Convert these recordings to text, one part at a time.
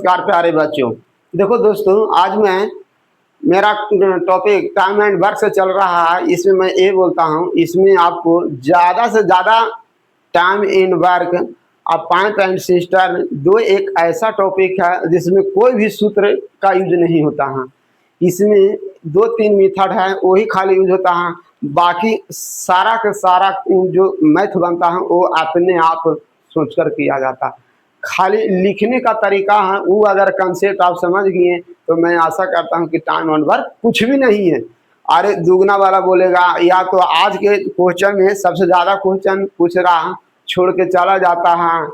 नमस्कार प्यारे बच्चों। देखो दोस्तों, आज मैं मेरा टॉपिक टाइम एंड वर्क से चल रहा है। इसमें मैं ये बोलता हूँ, इसमें आपको ज़्यादा से ज़्यादा टाइम इन वर्क और पॉइंट एंड सिस्टर दो एक ऐसा टॉपिक है जिसमें कोई भी सूत्र का यूज नहीं होता है। इसमें दो तीन मेथड है वही खाली यूज होता है, बाकी सारा का सारा जो मैथ बनता है वो अपने आप सोचकर किया जाता है। खाली लिखने का तरीका है, वो अगर कंसेप्ट आप समझ गए तो मैं आशा करता हूँ कि टाइम एंड वर्क कुछ भी नहीं है। अरे दुगना वाला बोलेगा, या तो आज के क्वेश्चन में सबसे ज़्यादा क्वेश्चन पूछ रहा छोड़ के चला जाता है,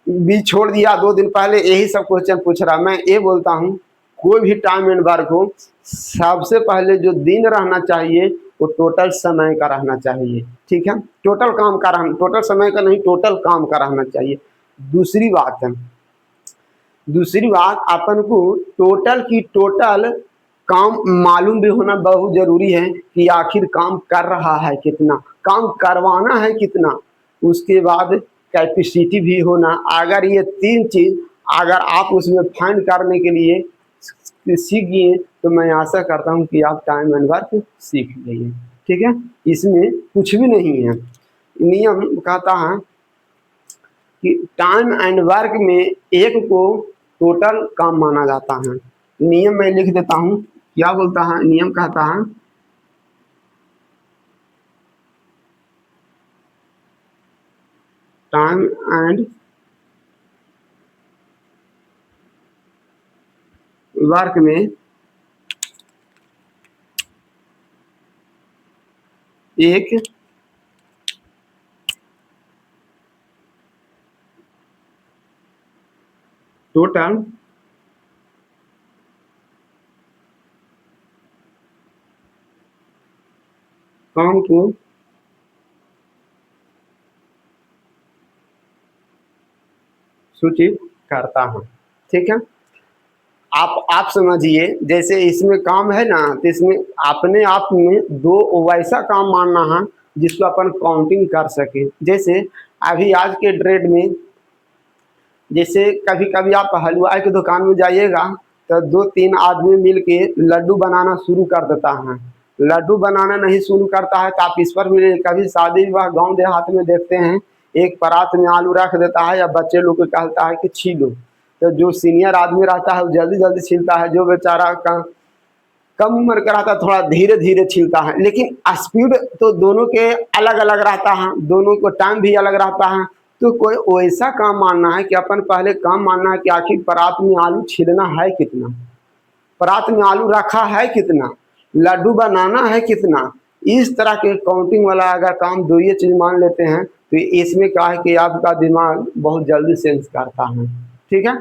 भी छोड़ दिया 2 दिन पहले यही सब क्वेश्चन पूछ रहा। मैं ये बोलता हूँ कोई भी टाइम एंड वर्क हो, सबसे पहले जो दिन रहना चाहिए वो टोटल समय का रहना चाहिए। ठीक है, टोटल काम का रहना, टोटल समय का नहीं, टोटल काम का रहना चाहिए। दूसरी बात अपन को टोटल की टोटल काम मालूम भी होना बहुत जरूरी है कि आखिर काम कर रहा है कितना, काम करवाना है कितना। उसके बाद कैपेसिटी भी होना। अगर ये तीन चीज अगर आप उसमें फाइंड करने के लिए सीख गए तो मैं आशा करता हूँ कि आप टाइम एंड वर्क सीख लेंगे। ठीक है, इसमें कुछ भी नहीं है। नियम कहता है कि टाइम एंड वर्क में एक को टोटल काम माना जाता है। नियम मैं लिख देता हूँ, क्या बोलता है नियम, कहता है टाइम एंड वर्क में एक टोटल काम को सूचित करता है। ठीक है, आप समझिए, जैसे इसमें काम है ना, तो इसमें अपने आप में दो वैसा काम मानना है जिसको अपन काउंटिंग कर सके। जैसे अभी आज के डेट में, जैसे कभी कभी आप हलवाई की दुकान में जाइएगा तो 2-3 आदमी मिल के लड्डू बनाना शुरू कर देता है। लड्डू बनाना नहीं शुरू करता है तो आप इस पर मिले, कभी शादी विवाह गाँव देहात में देखते हैं, एक परात में आलू रख देता है या बच्चे लोग को कहता है कि छीलो, तो जो सीनियर आदमी रहता है वो जल्दी जल्दी छीलता है, जो बेचारा कम उम्र का रहता है थोड़ा धीरे धीरे छीलता है। लेकिन स्पीड तो दोनों के अलग अलग रहता है, दोनों को टाइम भी अलग रहता है। तो कोई वैसा काम मानना है कि अपन पहले काम मानना है कि आखिर परात में आलू छीलना है कितना, परात में आलू रखा है कितना, लड्डू बनाना है कितना। इस तरह के काउंटिंग वाला अगर काम दो ये चीज मान लेते हैं तो इसमें क्या है कि आपका दिमाग बहुत जल्दी सेंस करता है। ठीक है,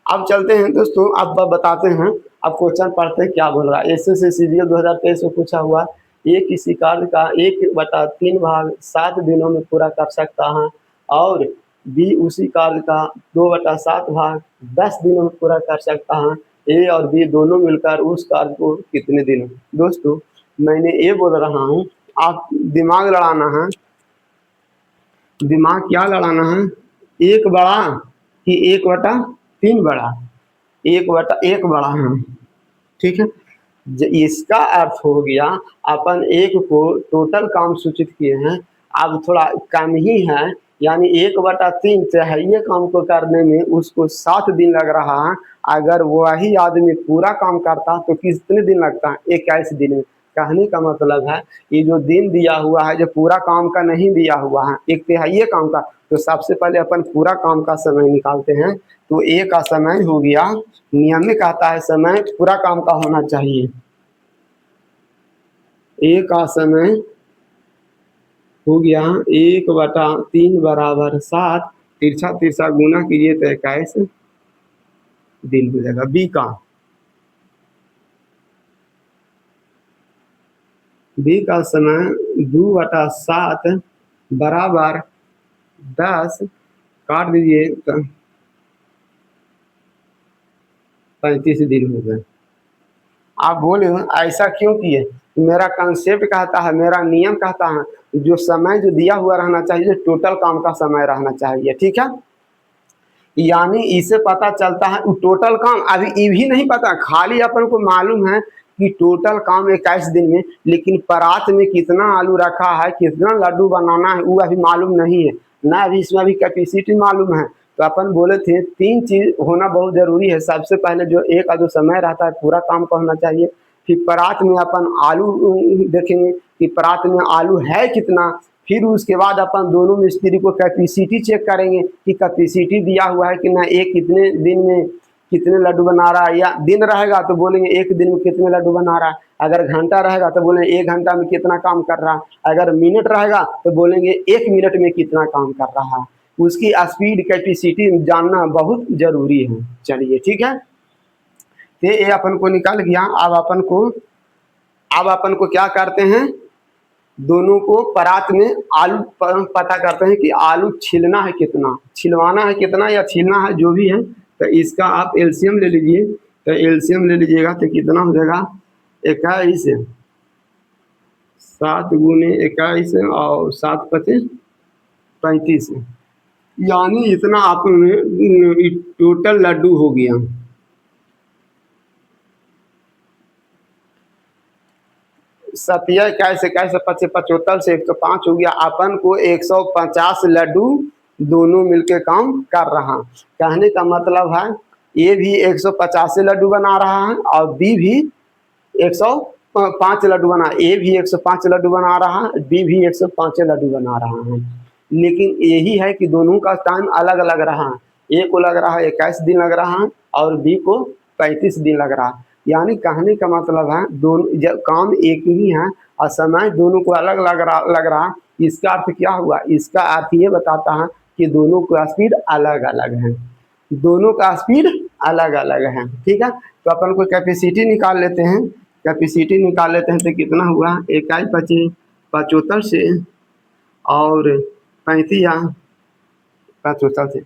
अब चलते हैं दोस्तों, अब बताते हैं, अब क्वेश्चन पढ़ते हैं क्या बोल रहा है। एसएससी सीजीएल 2023 में पूछा हुआ, ये किसी कार्य का 1/3 भाग 7 दिनों में पूरा कर सकता है और बी उसी कार्य का 2/7 भाग 10 दिनों में पूरा कर सकता है। ए और बी दोनों मिलकर उस कार्य को कितने दिन। दोस्तों मैंने ये बोल रहा हूँ, आप दिमाग लड़ाना है। दिमाग क्या लड़ाना है, 1 बड़ा कि 1/3 बड़ा, 1/1 बड़ा है। ठीक है, इसका अर्थ हो गया अपन एक को टोटल काम सूचित किए हैं, अब थोड़ा कम ही है, यानी 1/3 चाहिए काम को करने में उसको 7 दिन लग रहा है। अगर वही आदमी पूरा काम करता तो कितने दिन लगता है, 21 दिन में। कहने का मतलब है ये जो दिन दिया हुआ है, जो पूरा काम का नहीं दिया हुआ है, 1/3 काम का, तो सबसे पहले अपन पूरा काम का समय निकालते हैं। तो ए का समय हो गया, नियम में कहता है समय पूरा काम का होना चाहिए। ए का समय हो गया 1/3 बराबर 7, तिरछा तिरछा गुना कीजिए तो 21 दिन हो जाएगा। बी का समय 2/7 बराबर 10, काट दीजिए तो 35 दिन हो गए। आप बोले ऐसा क्यों किए, मेरा कंसेप्ट कहता है, मेरा नियम कहता है जो समय जो दिया हुआ रहना चाहिए, जो टोटल काम का समय रहना चाहिए। ठीक है, यानी इससे पता चलता है टोटल काम अभी ये भी नहीं पता, खाली अपन को मालूम है कि टोटल काम 21 दिन में, लेकिन परात में कितना आलू रखा है, कितना लड्डू बनाना है वो अभी मालूम नहीं है ना, अभी इसमें अभी कैपेसिटी मालूम है। तो अपन बोले थे 3 चीज होना बहुत जरूरी है। सबसे पहले जो एक जो समय रहता है पूरा काम का होना चाहिए। फिर परात में अपन आलू देखेंगे कि परात में आलू है कितना। फिर उसके बाद अपन दोनों मिस्त्री को कैपेसिटी चेक करेंगे कि कैपेसिटी दिया हुआ है कि ना, एक कितने दिन में कितने लड्डू बना रहा है, या दिन रहेगा तो बोलेंगे एक दिन में कितने लड्डू बना रहा है, अगर घंटा रहेगा तो बोलेंगे 1 घंटा में कितना काम कर रहा है, अगर मिनट रहेगा तो बोलेंगे 1 मिनट में कितना काम कर रहा है। उसकी स्पीड कैपेसिटी जानना बहुत जरूरी है। चलिए ठीक है, तो ये अपन को निकल गया। अब अपन को क्या करते हैं, दोनों को परात में आलू पता करते हैं कि आलू छिलना है कितना, छिलवाना है कितना या छीलना है जो भी है। तो इसका आप एलसीएम ले लीजिए। तो एलसीएम ले लीजिएगा तो कितना हो जाएगा 21, 7 गुने 21 और 7 पचे 35, यानी इतना आपने टोटल लड्डू हो गया। सतिया 21 21 पचे 75 से 105 हो गया। अपन को 150 लड्डू दोनों मिलके काम कर रहा। कहने का मतलब है ए भी 150 लड्डू बना रहा है और बी भी 105 लड्डू बना, ए भी 105 लड्डू बना रहा है, बी भी 105 लड्डू बना रहा है। लेकिन यही है कि दोनों का टाइम अलग अलग रहा है। ए को लग रहा है 21 दिन लग रहा है और बी को 35 दिन लग रहा है। यानी कहने का मतलब है दोनों जब काम एक ही है और समय दोनों को अलग लग रहा। इसका अर्थ क्या हुआ, इसका अर्थ ये बताता है कि दोनों का स्पीड अलग अलग है, दोनों का स्पीड अलग अलग है। ठीक है, तो अपन को कैपेसिटी निकाल लेते हैं। कैपेसिटी निकाल लेते हैं तो कितना हुआ 21 पचे 75 से और 35 या 75 से।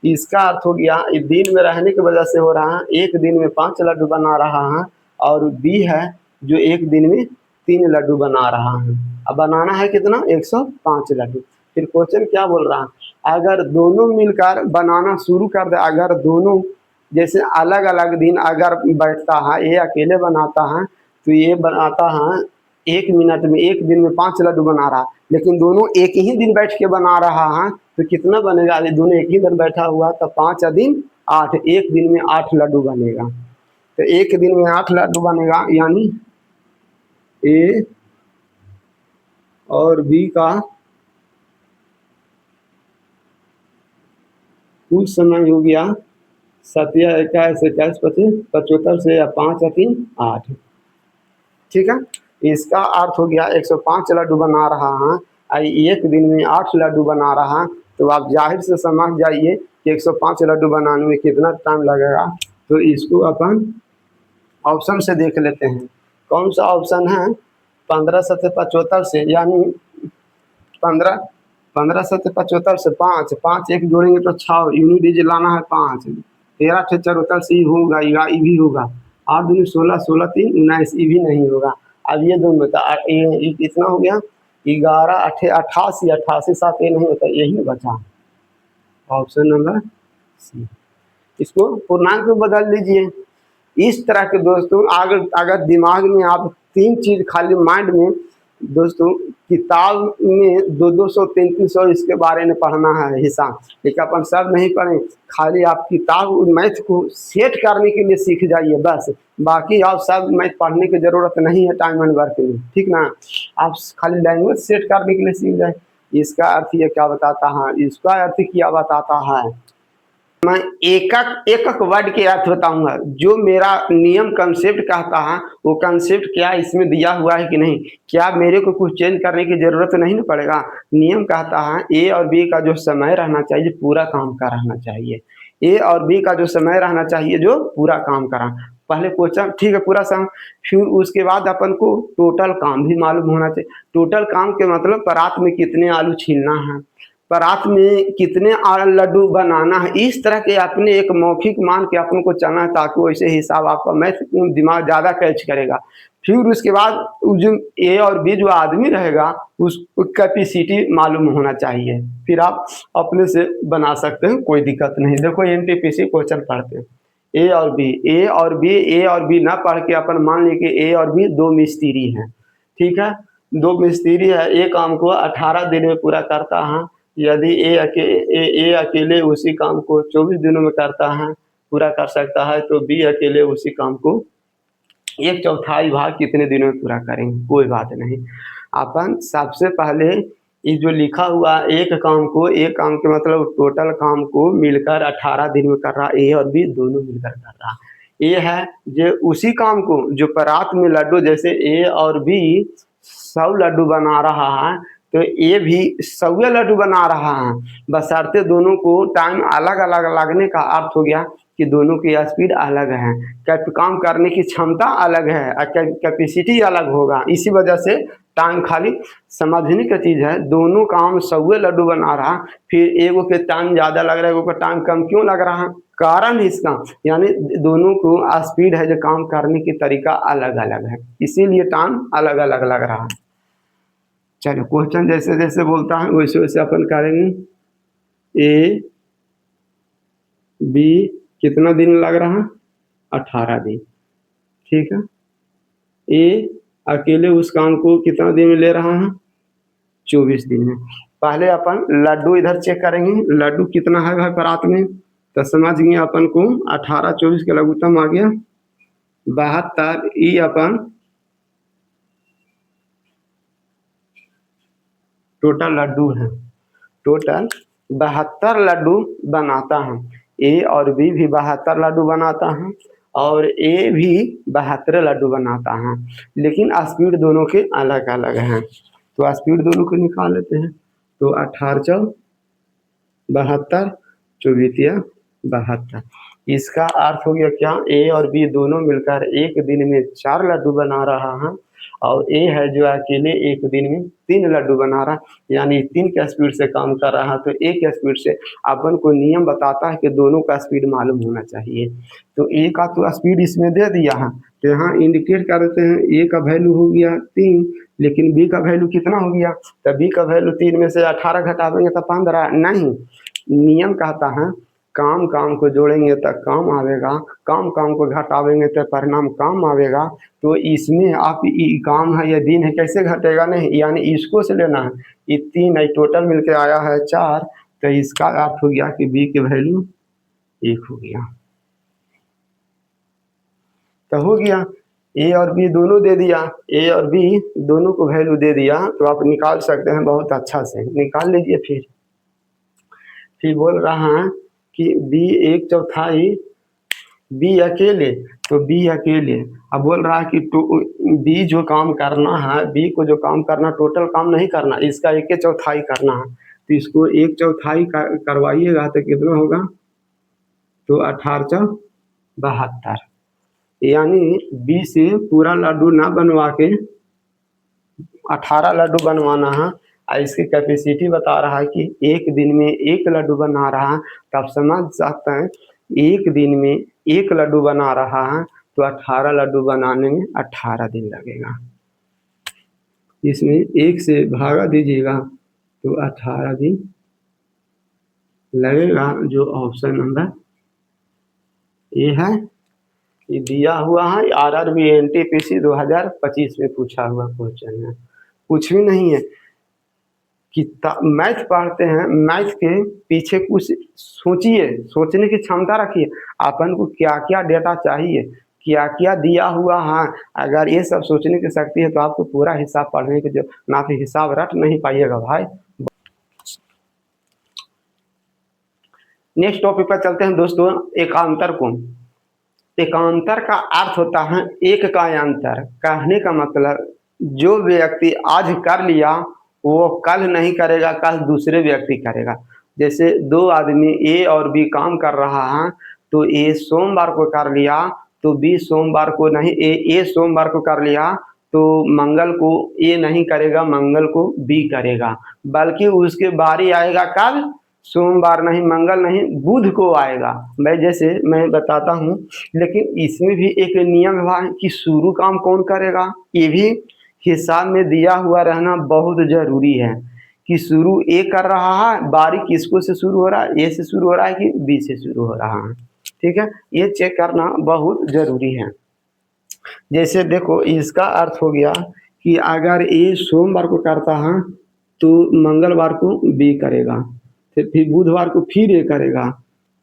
इसका अर्थ हो गया दिन में रहने की वजह से हो रहा है, एक दिन में 5 लड्डू बना रहा है, और बी है जो एक दिन में 3 लड्डू बना रहा है। अब बनाना है कितना 105 लड्डू। फिर क्वेश्चन क्या बोल रहा है, अगर दोनों मिलकर बनाना शुरू कर दे, अगर दोनों जैसे अलग अलग दिन अगर बैठता है, ये अकेले बनाता है तो ये बनाता है 1 मिनट में, एक दिन में 5 लड्डू बना रहा, लेकिन दोनों एक ही दिन बैठ के बना रहा है तो कितना बनेगा, दोनों एक ही दिन बैठा हुआ तो 5 दिन 8, एक दिन में 8 लड्डू बनेगा। तो एक दिन में 8 लड्डू बनेगा, यानी ए और बी का कुल समय हो गया 7 या 21 21 25 75 से 5 या 3 8। ठीक है, इसका अर्थ हो गया 105 लड्डू बना रहा है, एक दिन में 8 लड्डू बना रहा है। तो आप जाहिर से समझ जाइए कि 105 लड्डू बनाने में कितना टाइम लगेगा। तो इसको अपन ऑप्शन से देख लेते हैं। कौन सा ऑप्शन है, 15 से 75 से, यानी 15 से 75 से 5 5 एक जोड़ेंगे तो 6 यूनिट लाना है 5, 13 से 74 से होगा, ये भी होगा, 8 दूनी 16 16 3 19, ये भी नहीं होगा। अब ये दोनों का कितना हो गया 11 88 88 7 ये नहीं होता, यही बचा ऑप्शन नंबर सी। इसको पूर्णांक में बदल लीजिए। इस तरह के दोस्तों अगर दिमाग में आप 3 चीज खाली माइंड में दोस्तों, किताब में 200 300 इसके बारे में पढ़ना है हिसाब, लेकिन अपन सब नहीं पढ़ें, खाली आप किताब मैथ को सेट करने के लिए सीख जाइए बस, बाकी आप सब मैथ पढ़ने की जरूरत नहीं है टाइम एंड वर्क में। ठीक ना, आप खाली लैंग्वेज सेट करने के लिए सीख जाए। इसका अर्थ ये क्या बताता है, इसका अर्थ क्या बताता है, मैं एक वर्ड के अर्थ बताऊंगा, जो मेरा नियम कंसेप्ट कहता है वो कंसेप्ट क्या इसमें दिया हुआ है कि नहीं, क्या मेरे को कुछ चेंज करने की जरूरत नहीं ना पड़ेगा। नियम कहता है ए और बी का जो समय रहना चाहिए पूरा काम का रहना चाहिए, ए और बी का जो समय रहना चाहिए जो पूरा काम करा। पहले क्वेश्चन ठीक है पूरा सम, फिर उसके बाद अपन को टोटल काम भी मालूम होना चाहिए। टोटल काम के मतलब परात में कितने आलू छीलना है, परात में कितने लड्डू बनाना है, इस तरह के अपने एक मौखिक मान के अपन को चलना है, ताकि वैसे हिसाब आपका मैथ दिमाग ज़्यादा कैच करेगा। फिर उसके बाद जो ए और बी जो आदमी रहेगा उस कैपेसिटी मालूम होना चाहिए, फिर आप अपने से बना सकते हैं, कोई दिक्कत नहीं। देखो एनटीपीसी क्वेश्चन पढ़ते हैं, ए और बी, ए और बी ना पढ़ के अपन मान लें कि ए और बी दो मिस्त्री हैं, ठीक है। दो मिस्त्री है, एक काम को 18 दिन में पूरा करता है। यदि ए अकेले उसी काम को 24 दिनों में करता है, पूरा कर सकता है, तो बी अकेले उसी काम को 1/4 भाग कितने दिनों में पूरा करेंगे, कोई बात नहीं। अपन सबसे पहले ये जो लिखा हुआ एक काम के मतलब टोटल काम को मिलकर 18 दिन में कर रहा, ए और बी दोनों मिलकर कर रहा। ये है जो उसी काम को जो परात में लड्डू, जैसे ए और बी 100 लड्डू बना रहा है, तो ए भी 100 लड्डू बना रहा है, बशर्ते दोनों को टाइम अलग अलग लगने का अर्थ हो गया कि दोनों की स्पीड अलग है, काम करने की क्षमता अलग है, कैपेसिटी अलग होगा। इसी वजह से टाइम खाली समझने की चीज़ है। दोनों काम 100 लड्डू बना रहा, फिर एगो के टाइम ज़्यादा लग रहा है, एगो का टाइम कम क्यों लग रहा है, कारण इसका यानी दोनों को स्पीड है जो काम करने की तरीका अलग अलग है, इसीलिए टाइम अलग अलग लग रहा है। चलो क्वेश्चन जैसे जैसे बोलता है वैसे वैसे अपन करेंगे। ए बी कितना दिन लग रहा है, 18 दिन, ठीक है। ए अकेले उस काम को कितना दिन में ले रहा है, 24 दिन में। पहले अपन लड्डू इधर चेक करेंगे, लड्डू कितना है भाई परात में, तो समझ गए अपन को 18 24 के लघुत्तम आ गया 72। ई अपन टोटल लड्डू है, टोटल 72 लड्डू बनाता है। ए और बी भी 72 लड्डू बनाता है, और ए भी 72 लड्डू बनाता है, लेकिन स्पीड दोनों के अलग अलग हैं। तो स्पीड दोनों को निकाल लेते हैं, तो 18 चौ 72, 24 72। इसका अर्थ हो गया क्या, ए और बी दोनों मिलकर एक दिन में 4 लड्डू बना रहा है, और ए है जो अकेले एक दिन में 3 लड्डू बना रहा, यानी 3 के स्पीड से काम कर रहा है। तो ए के स्पीड से अपन को नियम बताता है कि दोनों का स्पीड मालूम होना चाहिए। तो ए का तो स्पीड इसमें दे दिया है, तो यहाँ इंडिकेट कर देते हैं, ए का वैल्यू हो गया 3, लेकिन बी का वैल्यू कितना हो गया, तो बी का वैल्यू 3 में से 18 घटा देंगे तो 15 नहीं। नियम कहता है काम काम को जोड़ेंगे तो काम आवेगा, काम काम को घटावेंगे तो परिणाम काम आवेगा। तो इसमें आप काम है या दिन है कैसे घटेगा नहीं, यानी इसको से लेना है, ये 3 है टोटल मिलके आया है 4, तो इसका अर्थ हो गया कि बी की वैल्यू 1 हो गया। तो हो गया, ए और बी दोनों दे दिया, ए और बी दोनों को वैल्यू दे दिया, तो आप निकाल सकते हैं, बहुत अच्छा से निकाल लीजिए। फिर बोल रहा है कि बी 1/4, बी अकेले, तो बी अकेले। अब बोल रहा है कि बी जो काम करना है, बी को जो काम करना, टोटल काम नहीं करना, इसका 1/4 करना है, तो इसको 1/4 करवाइएगा तो कितना होगा, तो 18 चौ 72, यानी बी से पूरा लड्डू ना बनवा के 18 लड्डू बनवाना है, और इसकी कैपेसिटी बता रहा है कि एक दिन में 1 लड्डू बना रहा है। तो आप समझ सकते हैं एक दिन में 1 लड्डू बना रहा है, तो 18 लड्डू बनाने में 18 दिन लगेगा। इसमें 1 से भागा दीजिएगा तो 18 दिन लगेगा, जो ऑप्शन नंबर ए है ये दिया हुआ है। RRB NTPC 2025 में पूछा हुआ क्वेश्चन है, कुछ भी नहीं है। कि मैथ पढ़ते हैं, मैथ के पीछे कुछ सोचिए, सोचने की क्षमता रखिए, अपन को क्या क्या डेटा चाहिए, क्या क्या दिया हुआ है। अगर ये सब सोचने की शक्ति है तो आपको पूरा हिसाब पढ़ने के जो ना फिर हिसाब रट नहीं पाइएगा भाई। नेक्स्ट टॉपिक पर चलते हैं दोस्तों, एकांतर कोण। एकांतर का अर्थ होता है एक का अंतर, कहने का मतलब जो व्यक्ति आज कर लिया वो कल नहीं करेगा, कल दूसरे व्यक्ति करेगा। जैसे 2 आदमी ए और बी काम कर रहा है, तो ए सोमवार को कर लिया तो बी सोमवार को नहीं, ए सोमवार को कर लिया तो मंगल को ए नहीं करेगा, मंगल को बी करेगा, बल्कि उसके बारी आएगा कब? सोमवार नहीं, मंगल नहीं, बुध को आएगा। मैं जैसे मैं बताता हूँ, लेकिन इसमें भी एक नियम है कि शुरू काम कौन करेगा, ये भी हिसाब में दिया हुआ रहना बहुत जरूरी है कि शुरू ए कर रहा है, बारी किसको से शुरू हो रहा है, ए से शुरू हो रहा है कि बी से शुरू हो रहा है। ठीक है, ये चेक करना बहुत जरूरी है। जैसे देखो, इसका अर्थ हो गया कि अगर ए सोमवार को करता है तो मंगलवार को बी करेगा, फिर बुधवार को फिर ए करेगा।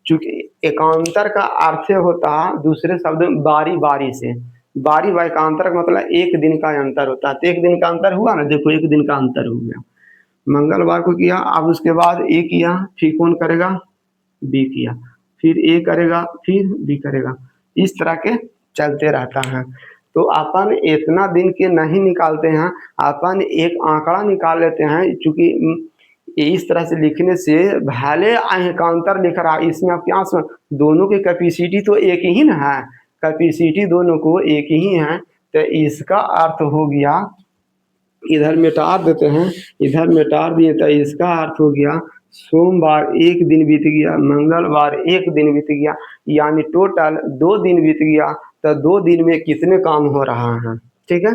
चूंकि एकांतर का अर्थ होता है दूसरे शब्द में बारी बारी से, बारी व एकांतर का मतलब एक दिन का अंतर होता है। तो एक दिन का अंतर हुआ ना, देखो एक दिन का अंतर हो गया। मंगलवार को किया, अब उसके बाद ए किया, फिर कौन करेगा? बी किया, फिर ए करेगा, फिर बी करेगा, इस तरह के चलते रहता है। तो अपन इतना दिन के नहीं निकालते हैं, अपन एक आंकड़ा निकाल लेते हैं। चूंकि इस तरह से लिखने से भले एकांतर लिख रहा है, इसमें आप क्या समझ, दोनों की कैपेसिटी तो एक ही ना है, कैपेसिटी दोनों को एक ही है। तो इसका अर्थ हो गया, इधर मिटा देते हैं, इधर मिटा दिए, तो इसका अर्थ हो गया सोमवार एक दिन बीत गया, मंगलवार एक दिन बीत गया, यानी टोटल 2 दिन बीत गया। तो 2 दिन में कितने काम हो रहा है? ठीक है,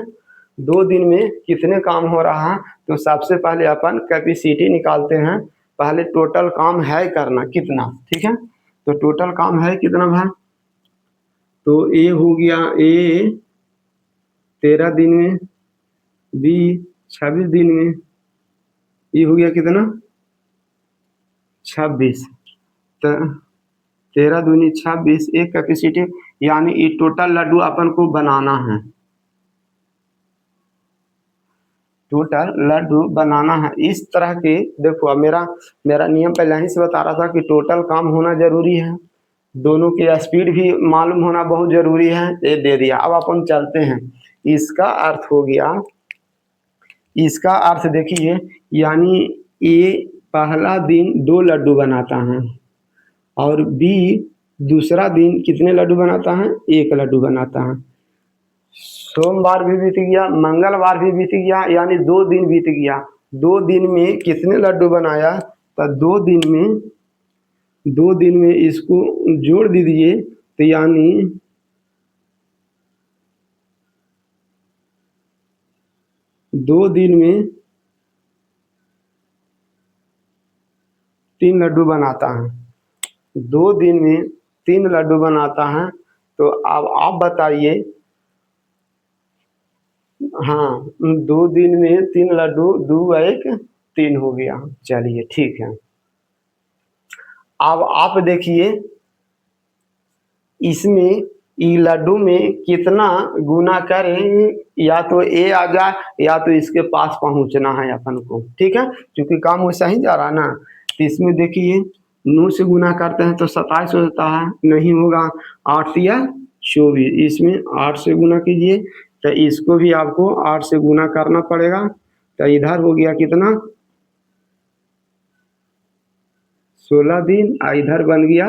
2 दिन में कितने काम हो रहा है? तो सबसे पहले अपन कैपेसिटी निकालते हैं। पहले टोटल काम है करना कितना, ठीक है, तो टोटल काम है कितना भाई? तो ए हो गया, ए 13 दिन में, बी 26 दिन में, ये हो गया कितना? 26। तो 13 दूनी 26, एक कैपेसिटी, यानी ये टोटल लड्डू अपन को बनाना है, टोटल लड्डू बनाना है। इस तरह के देखो, अब मेरा नियम पहले ही से बता रहा था कि टोटल काम होना जरूरी है, दोनों की स्पीड भी मालूम होना बहुत जरूरी है। ये दे दिया, अब अपन चलते हैं। इसका अर्थ हो गया, इसका अर्थ देखिए, यानी ए पहला दिन 2 लड्डू बनाता है और बी दूसरा दिन कितने लड्डू बनाता है? 1 लड्डू बनाता है। सोमवार भी बीत गया, मंगलवार भी बीत गया, यानी 2 दिन बीत गया। 2 दिन में कितने लड्डू बनाया? तो 2 दिन में इसको जोड़ दीजिए, तो यानी 2 दिन में 3 लड्डू बनाता है, 2 दिन में 3 लड्डू बनाता है। तो अब आप बताइए, हाँ, 2 दिन में 3 लड्डू, 2 1 3 हो गया। चलिए ठीक है, अब आप देखिए इसमें ई लड्डू में कितना गुना करें, या तो ए आ जाए या तो इसके पास पहुंचना है अपन को। ठीक है, क्योंकि काम वैसा ही जा रहा ना। तो इसमें देखिए 9 से गुना करते हैं तो 27 हो जाता है, नहीं होगा, 8 या 24, इसमें 8 से गुना कीजिए। तो इसको भी आपको 8 से गुना करना पड़ेगा। तो इधर हो गया कितना? 16 दिन, इधर बन गया।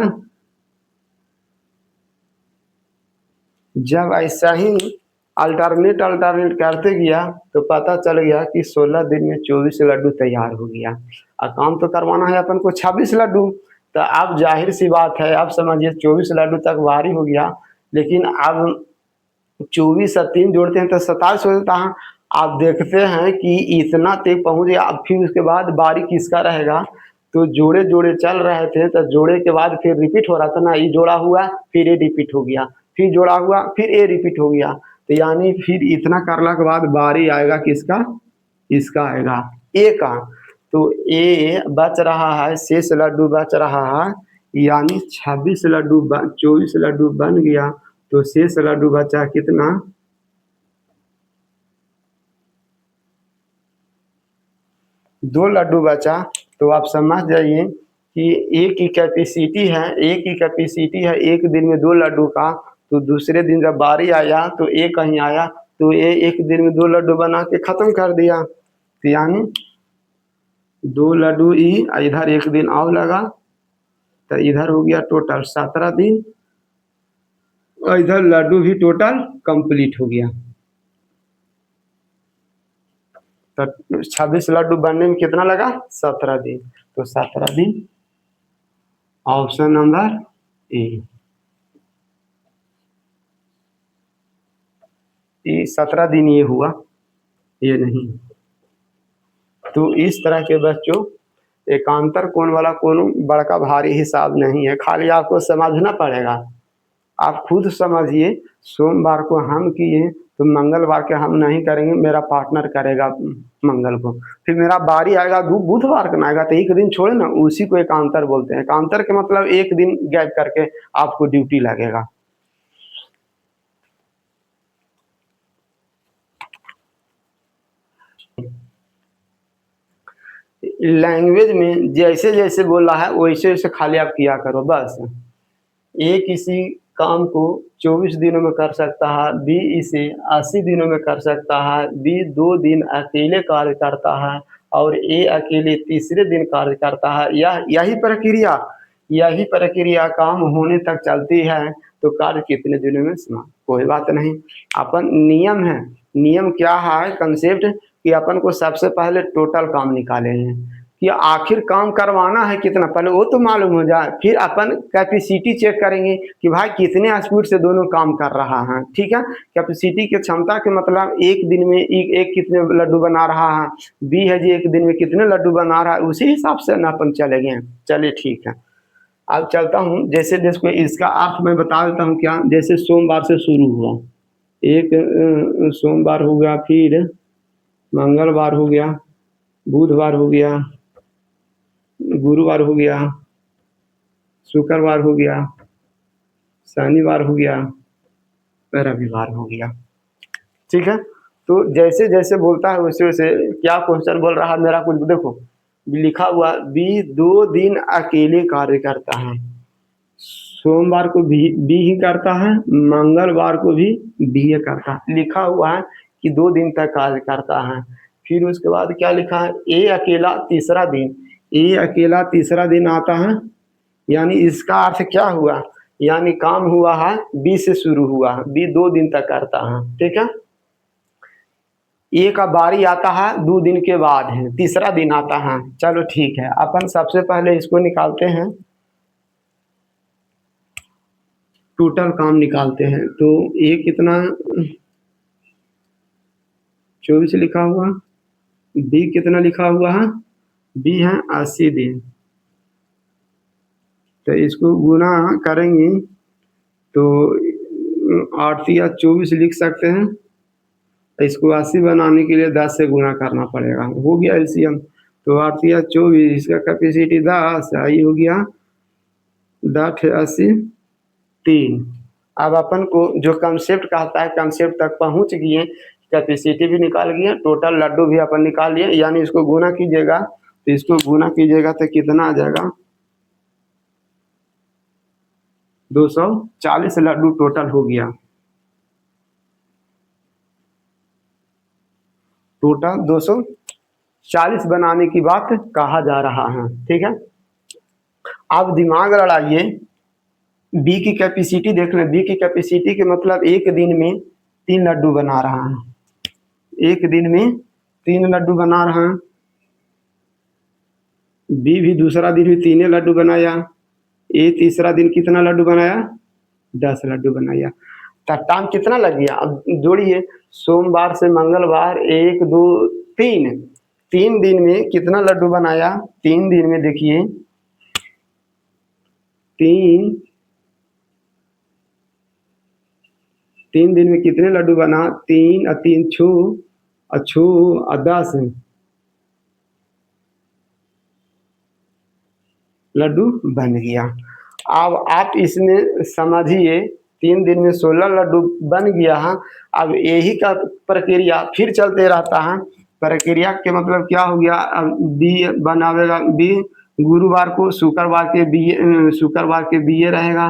जब ऐसा ही अल्टरनेट करते गया तो पता चल गया कि 16 दिन में 24 लड्डू तैयार हो गया, और काम तो करवाना है अपन को 26 लड्डू। तो अब जाहिर सी बात है, अब समझिए 24 लड्डू तक भारी हो गया, लेकिन अब 24 और 3 जोड़ते हैं तो 27 हो जाता है। आप देखते हैं कि इतना तक पहुंच गया। अब फिर उसके बाद बारी किसका रहेगा? तो जोड़े जोड़े चल रहे थे, तो जोड़े के बाद फिर रिपीट हो रहा था ना, ये जोड़ा हुआ फिर ये रिपीट हो गया, फिर जोड़ा हुआ फिर ये रिपीट हो गया। तो यानी फिर इतना करने के बाद बारी आएगा किसका? इसका आएगा, ए का। तो ए बच रहा है, शेष लड्डू बच रहा है, यानी 26 लड्डू 24 लड्डू बन गया, तो शेष लड्डू बचा कितना? 2 लड्डू बचा। तो आप समझ जाइए कि एक ही कैपेसिटी है, एक दिन में 2 लड्डू का। तो दूसरे दिन जब बारी आया तो ए कहीं आया, तो ये एक दिन में 2 लड्डू बना के खत्म कर दिया। तो यानी 2 लड्डू ही, इधर एक दिन और लगा, तो इधर हो गया टोटल 17 दिन, और इधर लड्डू भी टोटल कंप्लीट हो गया। तो 26 लड्डू बनने में कितना लगा? 17 दिन। तो 17 दिन, ऑप्शन नंबर ए। 17 दिन ये हुआ, ये नहीं। तो इस तरह के बच्चों एकांतर कोण वाला कोण बड़का भारी हिसाब नहीं है, खाली आपको समझना पड़ेगा। आप खुद समझिए, सोमवार को हम किए तो मंगलवार के हम नहीं करेंगे, मेरा पार्टनर करेगा मंगल को, फिर मेरा बारी आएगा बुधवार को आएगा, तो एक दिन छोड़े ना, उसी को एकांतर बोलते हैं। एकांतर के मतलब एक दिन गैप करके आपको ड्यूटी लगेगा। लैंग्वेज में जैसे जैसे बोला है वैसे वैसे खाली आप किया करो बस। ए किसी काम को 24 दिनों में कर सकता है, बी इसे 80 दिनों में कर सकता है, बी 2 दिन अकेले कार्य करता है और ए अकेले तीसरे दिन कार्य करता है। यही प्रक्रिया काम होने तक चलती है, तो कार्य कितने दिनों में समाप्त? कोई बात नहीं, अपन नियम है। नियम क्या है? कंसेप्ट कि अपन को सबसे पहले टोटल काम निकाले हैं कि आखिर काम करवाना है कितना, पहले वो तो मालूम हो जाए, फिर अपन कैपेसिटी चेक करेंगे कि भाई कितने स्पीड से दोनों काम कर रहा है। ठीक है, कैपेसिटी की क्षमता के मतलब एक दिन में एक कितने लड्डू बना रहा है, बी है जी एक दिन में कितने लड्डू बना रहा है, उसी हिसाब से ना अपन चलेंगे। चलिए ठीक है, अब चलता हूँ। जैसे जिसको इसका अर्थ मैं बता देता हूँ क्या। जैसे सोमवार से शुरू हुआ, एक सोमवार हो गया, फिर मंगलवार हो गया, बुधवार हो गया, गुरुवार हो गया, शुक्रवार हो गया, शनिवार हो गया, रविवार हो गया। ठीक है, तो जैसे जैसे बोलता है वैसे वैसे क्या क्वेश्चन बोल रहा है मेरा, कुछ देखो लिखा हुआ, बी 2 दिन अकेले कार्य करता है। सोमवार को बी ही करता है, मंगलवार को भी बी ही करता है। लिखा हुआ है कि 2 दिन तक कार्य करता है। फिर उसके बाद क्या लिखा है? ए अकेला तीसरा दिन। ए अकेला तीसरा दिन आता है, यानी इसका अर्थ क्या हुआ? यानी काम हुआ है बी से शुरू हुआ है, बी 2 दिन तक करता है। ठीक है, ए का बारी आता है 2 दिन के बाद है, तीसरा दिन आता है। चलो ठीक है, अपन सबसे पहले इसको निकालते हैं, टोटल काम निकालते हैं। तो ए कितना 24 लिखा हुआ, बी कितना लिखा हुआ है? बी है 80 दिन। तो इसको गुना करेंगे तो 8 या 24 लिख सकते हैं। इसको 80 बनाने के लिए 10 से गुना करना पड़ेगा। हो गया एलसीएम, तो 8 या 24, इसका कैपेसिटी 10, आई हो गया 10 80 3। अब अपन को जो कंसेप्ट कहता है, कंसेप्ट तक पहुंच गए, कैपेसिटी भी निकाल गए, टोटल लड्डू भी अपन निकाल लिए। यानी इसको गुना कीजिएगा, तो इसको गुना कीजिएगा तो कितना आ जाएगा? 240 लड्डू टोटल हो गया। टोटल 240 बनाने की बात कहा जा रहा है। ठीक है, अब दिमाग लड़ाइए, बी की कैपेसिटी देख लें। बी की कैपेसिटी के मतलब एक दिन में 3 लड्डू बना रहा है, एक दिन में 3 लड्डू बना रहा है। बी भी दूसरा दिन भी 3 लड्डू बनाया। ए तीसरा दिन कितना लड्डू बनाया? 10 लड्डू बनाया। तब टाइम कितना लग गया? अब जोड़िए, सोमवार से मंगलवार 1 2 3, 3 दिन में कितना लड्डू बनाया? 3 दिन में देखिए, 3 दिन में कितने लड्डू बना? 3 और 3 छो और 10 लड्डू बन गया। अब आप इसमें समझिए, 3 दिन में 16 लड्डू बन गया है। अब यही का प्रक्रिया फिर चलते रहता है। प्रक्रिया के मतलब क्या हो गया? अब बी बनावेगा, बी गुरुवार को, शुक्रवार के बी ए रहेगा,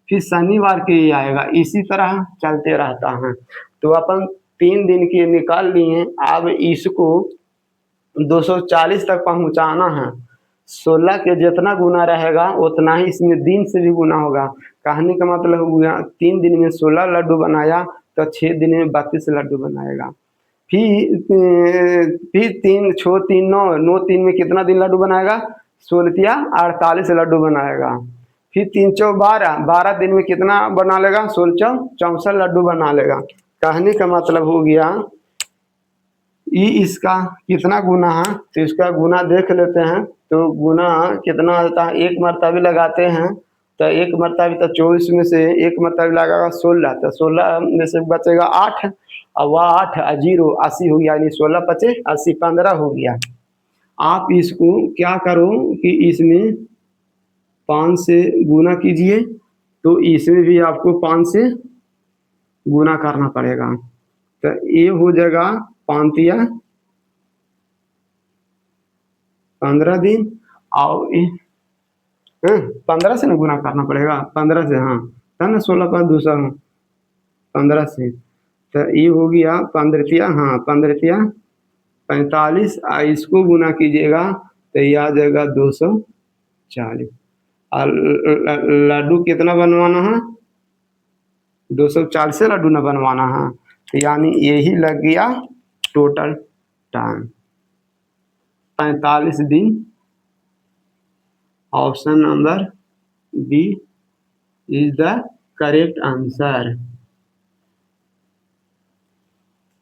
फिर शनिवार के ये आएगा, इसी तरह चलते रहता है। तो अपन 3 दिन के निकाल लिए। अब इसको 240 तक पहुंचाना है। 16 के जितना गुना रहेगा उतना ही इसमें दिन से भी गुना होगा। कहने का मतलब हो गया, 3 दिन में 16 लड्डू बनाया तो 6 दिन में 32 लड्डू बनाएगा। फिर 3 6 3 9 में कितना दिन लड्डू बनाएगा? 16 48 लड्डू बनाएगा। फिर 3 4 12 12 दिन में कितना बना लेगा? 16 64 लड्डू बना लेगा। कहने का मतलब हो गया ये इसका कितना गुना है, तो इसका गुना देख लेते हैं। तो गुना कितना आता है? एक मरतबे लगाते हैं तो एक मरतबे तो 24 में से एक मरतबे लगाएगा 16, तो 16 में से बचेगा 8 और वह 8 जीरो 80 हो गया, यानी 16 पचे 80 15 हो गया। आप इसको क्या करो कि इसमें 5 से गुना कीजिए, तो इसमें भी आपको 5 से गुना करना पड़ेगा। तो ये हो जाएगा 5 15 दिन और 15 से ना गुना करना पड़ेगा, 15 से, हाँ था ना, 16 5 दूसरा 15 से, तो ये हो गया 15, हाँ 15 45 इसको गुना कीजिएगा तो ये आ जाएगा 240। और लड्डू कितना बनवाना है? 240 से लड्डू ना बनवाना है, तो यानी यही लग गया टोटल टाइम 45 दिन। Option number B is the correct answer.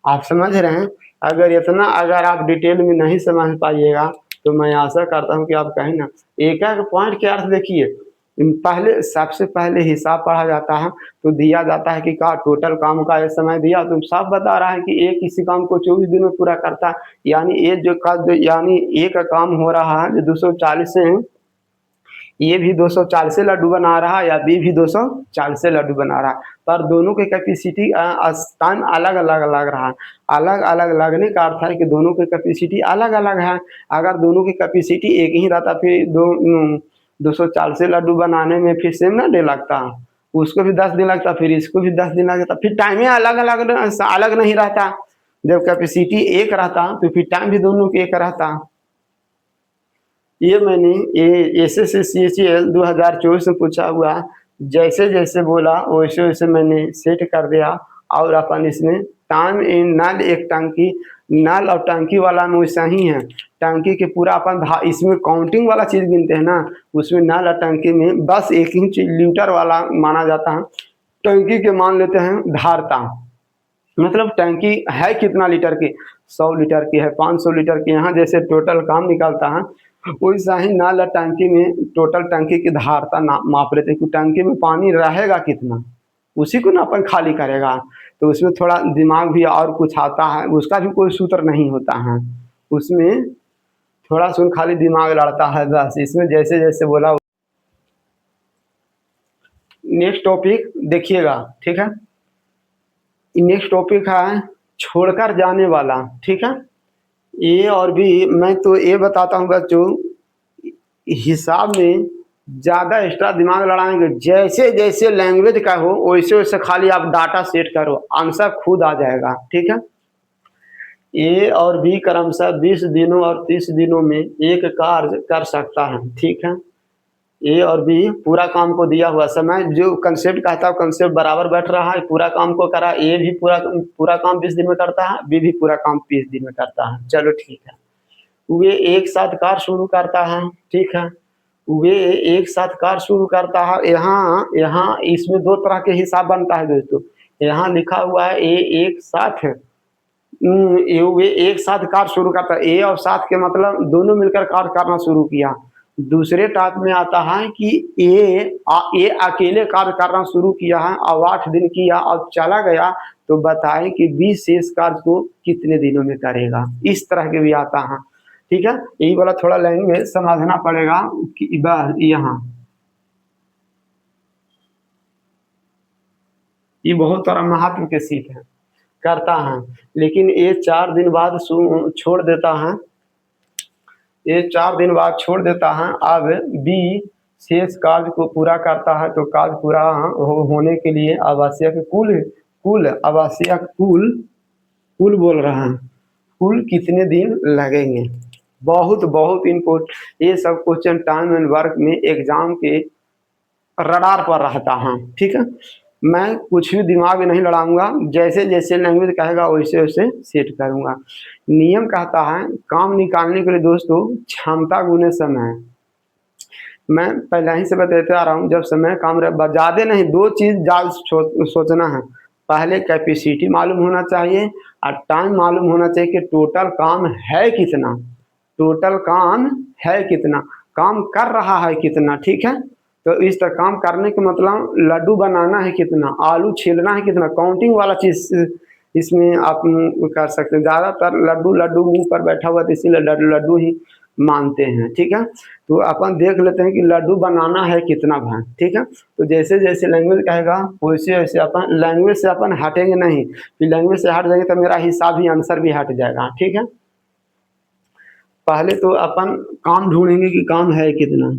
आप समझ रहे हैं? अगर आप डिटेल में नहीं समझ पाइएगा तो मैं आशा करता हूं कि आप कहीं ना एक एक पॉइंट के अर्थ देखिए। पहले सबसे पहले हिसाब पढ़ा जाता है तो दिया जाता है कि का टोटल काम का ये समय दिया, तो साफ बता रहा है कि एक किसी काम को 24 दिन में पूरा करता है, यानी यानी एक का काम हो रहा है जो 240 से, ए भी 240 से लड्डू बना रहा है या बी भी 240 से लड्डू बना रहा है, पर दोनों की कैपेसिटी स्थान अलग अलग लग रहा है। अलग अलग लगने का अर्थ है कि दोनों की कैपेसिटी अलग अलग है। अगर दोनों की कैपेसिटी एक ही रहता फिर 240 से लड्डू बनाने में फिर सेम ना डे लगता, उसको भी 10 दिन लगता, फिर इसको भी 10 दिन लगता, फिर टाइम ही अलग अलग नहीं रहता। जब कैपेसिटी एक रहता तो फिर टाइम भी दोनों के एक रहता। ये मैंने ये SSCHL 2024 में पूछा हुआ, जैसे जैसे बोला वैसे वैसे मैंने सेट कर दिया। और अपन इसमें टाइम इन नल एक टंकी, नल और टंकी वाला में वैसा ही है। टंकी के पूरा अपन इसमें काउंटिंग वाला चीज़ गिनते हैं ना, उसमें नल और टंकी में बस एक ही लीटर वाला माना जाता है। टंकी के मान लेते हैं धारता, मतलब टंकी है कितना लीटर की? 100 लीटर की है, 500 लीटर की। यहाँ जैसे टोटल काम निकलता है वैसा ही नल और टंकी में टोटल टंकी की धारता माप लेते हैं कि टंकी में पानी रहेगा कितना, उसी को ना अपन खाली करेगा। तो उसमें थोड़ा दिमाग भी और कुछ आता है, उसका भी कोई सूत्र नहीं होता है, उसमें थोड़ा सुन खाली दिमाग लड़ता है बस। इसमें जैसे जैसे बोला। नेक्स्ट टॉपिक देखिएगा, ठीक है। नेक्स्ट टॉपिक है छोड़कर जाने वाला, ठीक है। ए और बी, मैं तो ये बताता हूँ बच्चों, हिसाब में ज़्यादा एक्स्ट्रा दिमाग लड़ाएंगे, जैसे जैसे लैंग्वेज का हो वैसे वैसे खाली आप डाटा सेट करो, आंसर खुद आ जाएगा, ठीक है। ए और बी क्रमशः 20 दिनों और 30 दिनों में एक कार्य कर सकता है, ठीक है। ए और बी पूरा काम को दिया हुआ समय, जो कंसेप्ट कहता है कंसेप्ट बराबर बैठ रहा है, पूरा काम को करा। ए भी पूरा पूरा काम 20 दिन में करता है, बी भी पूरा काम 30 दिन में करता है, चलो ठीक है। वे एक साथ कार्य शुरू करता है, ठीक है। वे एक साथ कार्य शुरू करता है। यहाँ यहाँ इसमें 2 तरह के हिसाब बनता है दोस्तों। यहाँ लिखा हुआ है ए एक साथ, वे एक साथ कार्य शुरू करता है। ए और साथ के मतलब दोनों मिलकर कार्य करना शुरू किया। दूसरे टाइप में आता है कि ए अकेले कार्य करना शुरू किया है और 8 दिन किया और चला गया, तो बताएं कि 20 शेष कार्य को कितने दिनों में करेगा। इस तरह के भी आता है, ठीक है। यही वाला थोड़ा लैंग्वेज समझना पड़ेगा कि यहाँ ये बहुत सारा महत्व के सीख है करता है, लेकिन ये 4 दिन बाद छोड़ देता है। ये 4 दिन बाद छोड़ देता है। अब बी शेष कार्य को पूरा करता है, तो कार्य पूरा होने के लिए आवश्यक कुल बोल रहा है, कुल कितने दिन लगेंगे। बहुत बहुत इम्पोर्टेंट ये सब क्वेश्चन टाइम एंड वर्क में एग्जाम के रडार पर रहता है, ठीक है। मैं कुछ भी दिमाग नहीं लड़ाऊंगा, जैसे जैसे लैंग्वेज कहेगा वैसे वैसे सेट करूंगा। नियम कहता है काम निकालने के लिए दोस्तों क्षमता गुने समय है। मैं पहले ही से बताते आ रहा हूँ, जब समय काम ज़्यादा नहीं, दो चीज़ ज़्यादा सोचना है। पहले कैपेसिटी मालूम होना चाहिए और टाइम मालूम होना चाहिए कि टोटल काम है कितना, टोटल काम है कितना, काम कर रहा है कितना। ठीक है, तो इस तरह काम करने का मतलब लड्डू बनाना है कितना, आलू छीलना है कितना, काउंटिंग वाला चीज़ इसमें आप कर सकते हैं। ज़्यादातर लड्डू लड्डू मुंह पर बैठा हुआ तो इसीलिए लड्डू लड्डू ही मानते हैं। ठीक है, तो अपन देख लेते हैं कि लड्डू बनाना है कितना भाई। ठीक है, तो जैसे जैसे लैंग्वेज कहेगा वैसे वैसे अपन लैंग्वेज से अपन हटेंगे नहीं, फिर लैंग्वेज से हट जाएंगे तो मेरा हिसाब ही आंसर भी हट जाएगा। ठीक है, पहले तो अपन काम ढूंढेंगे कि काम है कितना।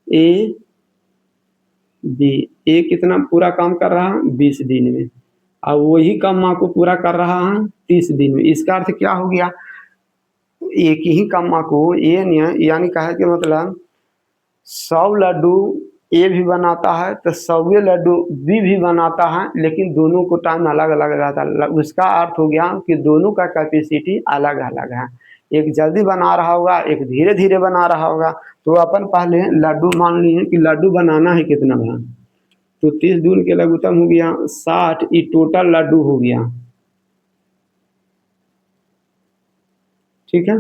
ए बी, ए कितना पूरा काम कर रहा है 20 दिन में, और वही काम माँ को पूरा कर रहा है 30 दिन में। इसका अर्थ क्या हो गया, एक ही कामा को ए यानी कहे कि मतलब 100 लड्डू ए भी बनाता है तो 100 लड्डू बी भी बनाता है, लेकिन दोनों को टाइम अलग अलग रहता है। उसका अर्थ हो गया कि दोनों का कैपेसिटी अलग अलग है, एक जल्दी बना रहा होगा, एक धीरे धीरे बना रहा होगा। तो अपन पहले लड्डू मान लिए कि लड्डू बनाना है कितना भाई, तो 30 दून के लघुत्तम हो गया 60, ये टोटल लड्डू हो गया। ठीक है,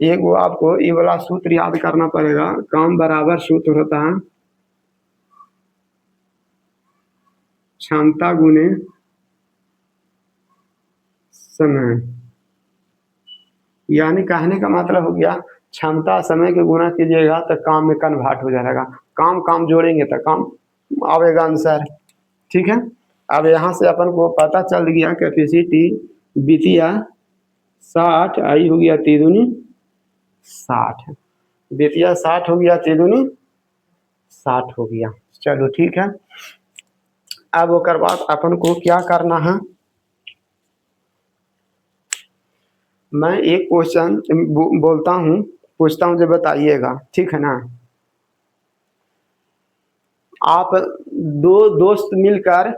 एक वो आपको ये वाला सूत्र याद करना पड़ेगा, काम बराबर सूत्र होता है क्षमता गुने समय। यानी कहने का मतलब हो गया क्षमता समय के गुना कीजिएगा तो काम में कन्वर्ट हो जाएगा, काम काम जोड़ेंगे तो काम आवेगा आंसर। ठीक है, अब यहाँ से अपन को पता चल गया कैपेसिटी बीतिया 60, आई हो गया 3 दूनी 60, बीतिया 60 हो गया 3 दूनी 60 हो गया। चलो ठीक है, अब ओकर बाद अपन को क्या करना है, मैं एक क्वेश्चन बोलता हूँ, पूछता हूँ, जो बताइएगा। ठीक है ना, आप दो दोस्त मिलकर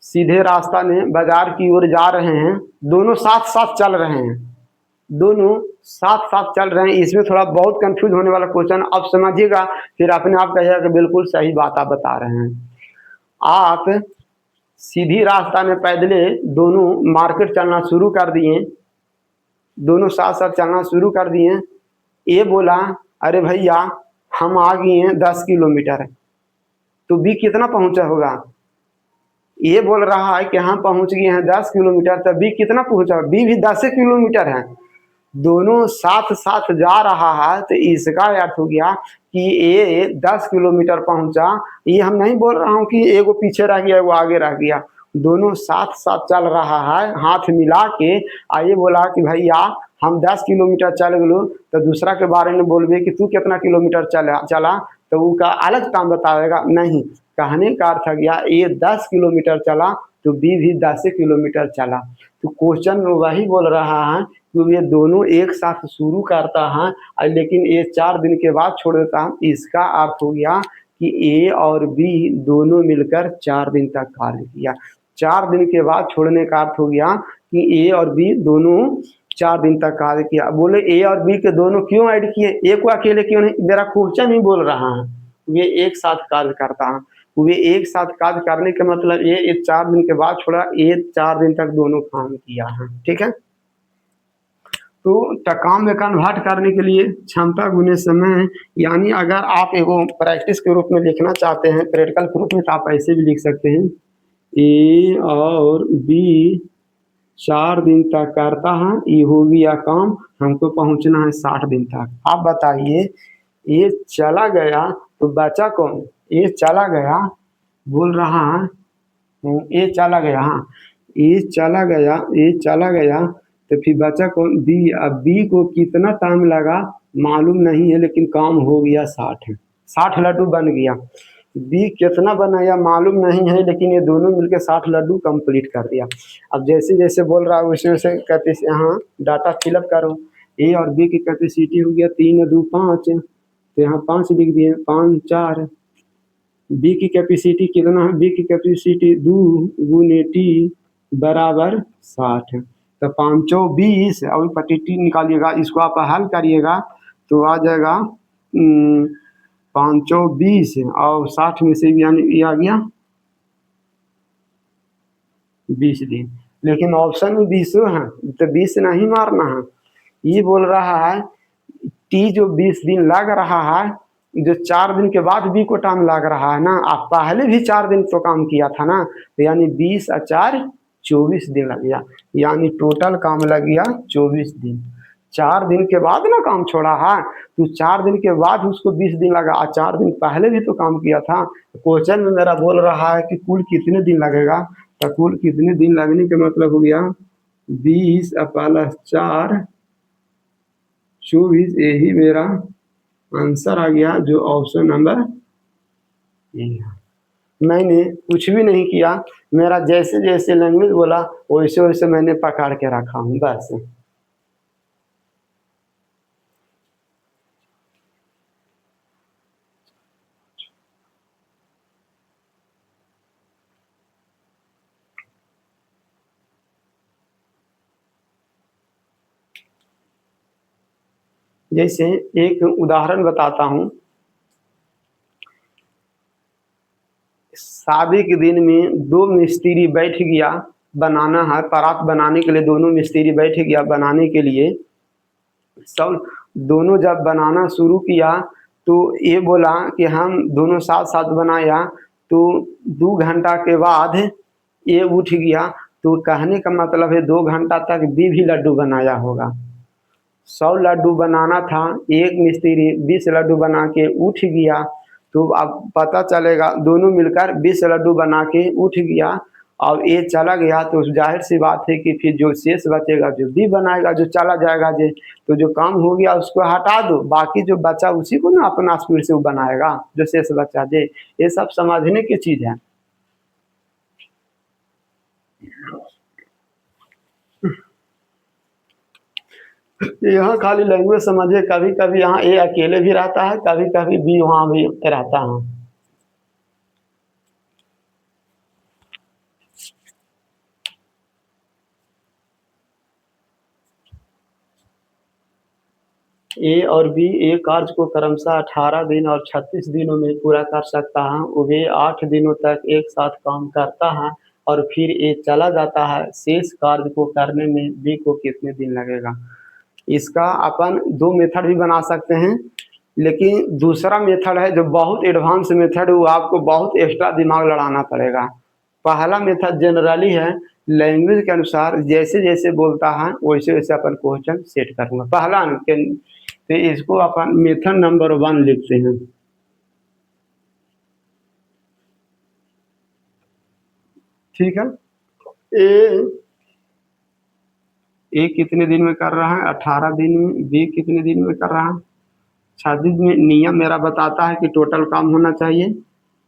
सीधे रास्ता में बाजार की ओर जा रहे हैं, दोनों साथ साथ चल रहे हैं, दोनों साथ साथ चल रहे हैं। इसमें थोड़ा बहुत कंफ्यूज होने वाला क्वेश्चन, अब समझिएगा फिर अपने आप कहिएगा कि बिल्कुल सही बात आप बता रहे हैं। आप सीधी रास्ता में पैदले दोनों मार्केट चलना शुरू कर दिए, दोनों साथ साथ चलना शुरू कर दिए। ए बोला अरे भैया हम आ गए हैं 10 किलोमीटर, तो बी कितना पहुंचा होगा, ये बोल रहा है कि हम पहुंच गए हैं 10 किलोमीटर, तो बी कितना पहुंचा, बी भी 10 किलोमीटर है, दोनों साथ साथ जा रहा है। तो इसका अर्थ हो गया कि ये 10 किलोमीटर पहुंचा। ये हम नहीं बोल रहा हूँ कि एगो पीछे रह गया वो आगे रह गया, दोनों साथ साथ चल रहा है हाथ मिला के। आइए बोला कि भैया हम 10 किलोमीटर चल गलो, तो दूसरा के बारे में बोलबे कि तू कितना किलोमीटर चला, तो वो का अलग काम बताएगा नहीं। कहने का अर्थ गया ये 10 किलोमीटर चला तो बी भी 10 किलोमीटर चला। तो क्वेश्चन में वही बोल रहा है कि ये दोनों एक साथ शुरू करता है लेकिन ये 4 दिन के बाद छोड़ देता है। इसका अर्थ हो गया कि ए और बी दोनों मिलकर 4 दिन तक कार्य किया। 4 दिन के बाद छोड़ने का अर्थ हो गया कि ए और बी दोनों 4 दिन तक कार्य किया। बोले ए और बी के दोनों क्यों ऐड किए, ए को अकेले क्यों नहीं, मेरा क्वेश्चन ही बोल रहा है वे एक साथ कार्य करता है। वे एक साथ कार्य करने का मतलब ये 4 दिन के बाद छोड़ा, ये 4 दिन तक दोनों काम किया है। ठीक है, तो काम में कन्वर्ट करने के लिए क्षमता गुने समय, यानी अगर आप एगो प्रैक्टिस के रूप में लिखना चाहते हैं, प्रैक्टिकल के रूप में, तो आप ऐसे भी लिख सकते हैं ए और बी 4 दिन तक करता है, ये हो गया काम, हमको पहुंचना है 60 दिन तक। आप बताइए ये चला गया तो बचा कौन, ये चला गया बोल रहा है, ये चला गया, हाँ ये चला गया, ये चला गया, तो फिर बचा कौन, बी। अब बी को कितना टाइम लगा मालूम नहीं है, लेकिन काम हो गया 60 लड्डू बन गया। बी कितना बनाया मालूम नहीं है, लेकिन ये दोनों मिलकर 60 लड्डू कंप्लीट कर दिया। अब जैसे जैसे बोल रहा है वैसे वैसे कैपेसिटी यहाँ डाटा फिलअप करो। ए और बी की कैपेसिटी हो गया 3 2 5, तो यहाँ 5 लिख दिए, 5 4 बी की कैपेसिटी कितना है, बी की कैपेसिटी 2 गुने टी बराबर 60 है। तो 520 और पट्टी टी निकालिएगा, इसको आप हल करिएगा तो आ जाएगा 520 और 60 में से यानी ये आ गया 20 दिन। लेकिन ऑप्शन में 20 है तो 20 नहीं मारना है। ये बोल रहा है टी जो 20 दिन लग रहा है, जो 4 दिन के बाद बी को टाइम लग रहा है ना, आप पहले भी 4 दिन तो काम किया था ना, तो यानी 20 और 4 24 दिन लग गया, यानी टोटल काम लग गया 24 दिन। 4 दिन के बाद ना काम छोड़ा है, तो 4 दिन के बाद उसको 20 दिन लगा और 4 दिन पहले भी तो काम किया था। क्वेश्चन में मेरा बोल रहा है कि कुल कितने दिन लगेगा, तो कुल कितने दिन लगने का मतलब हो गया 20 प्लस 4 24, यही मेरा आंसर आ गया जो ऑप्शन नंबर ए है। मैंने कुछ भी नहीं किया, मेरा जैसे जैसे लैंग्वेज बोला वैसे वैसे मैंने पकड़ के रखा हूँ बस। जैसे एक उदाहरण बताता हूँ, शादी के दिन में 2 मिस्त्री बैठ गया, बनाना है परात बनाने के लिए, दोनों मिस्त्री बैठ गया बनाने के लिए। सब दोनों जब बनाना शुरू किया तो ये बोला कि हम दोनों साथ साथ बनाया, तो 2 घंटा के बाद ये उठ गया, तो कहने का मतलब है 2 घंटा तक बी भी लड्डू बनाया होगा। 100 लड्डू बनाना था, एक मिस्त्री 20 लड्डू बना के उठ गया, तो अब पता चलेगा दोनों मिलकर 20 लड्डू बना के उठ गया और ये चला गया, तो जाहिर सी बात है कि फिर जो शेष बचेगा जो भी बनाएगा जो चला जाएगा जे, तो जो काम हो गया उसको हटा दो, बाकी जो बचा उसी को ना अपना स्पीड से वो बनाएगा जो शेष बचा जे। ये सब समझने की चीज है। यहाँ खाली लैंग्वेज समझिए, कभी कभी यहाँ ए अकेले भी रहता है, कभी कभी बी वहाँ भी रहता है। ए और बी एक कार्य को क्रमशः 18 दिन और 36 दिनों में पूरा कर सकता है। वे 8 दिनों तक एक साथ काम करता है और फिर ए चला जाता है। शेष कार्य को करने में बी को कितने दिन लगेगा। इसका अपन 2 मेथड भी बना सकते हैं, लेकिन दूसरा मेथड है जो बहुत एडवांस मेथड है, वो आपको बहुत एक्स्ट्रा दिमाग लड़ाना पड़ेगा। पहला मेथड जनरली है, लैंग्वेज के अनुसार जैसे जैसे बोलता है वैसे वैसे अपन क्वेश्चन सेट करूँगा। पहला तो इसको अपन मेथड नंबर 1 लिखते हैं। ठीक है, ए ए कितने दिन में कर रहा है, 18 दिन में। बी कितने दिन में कर रहा है, 36 में। नियम मेरा बताता है कि टोटल काम होना चाहिए,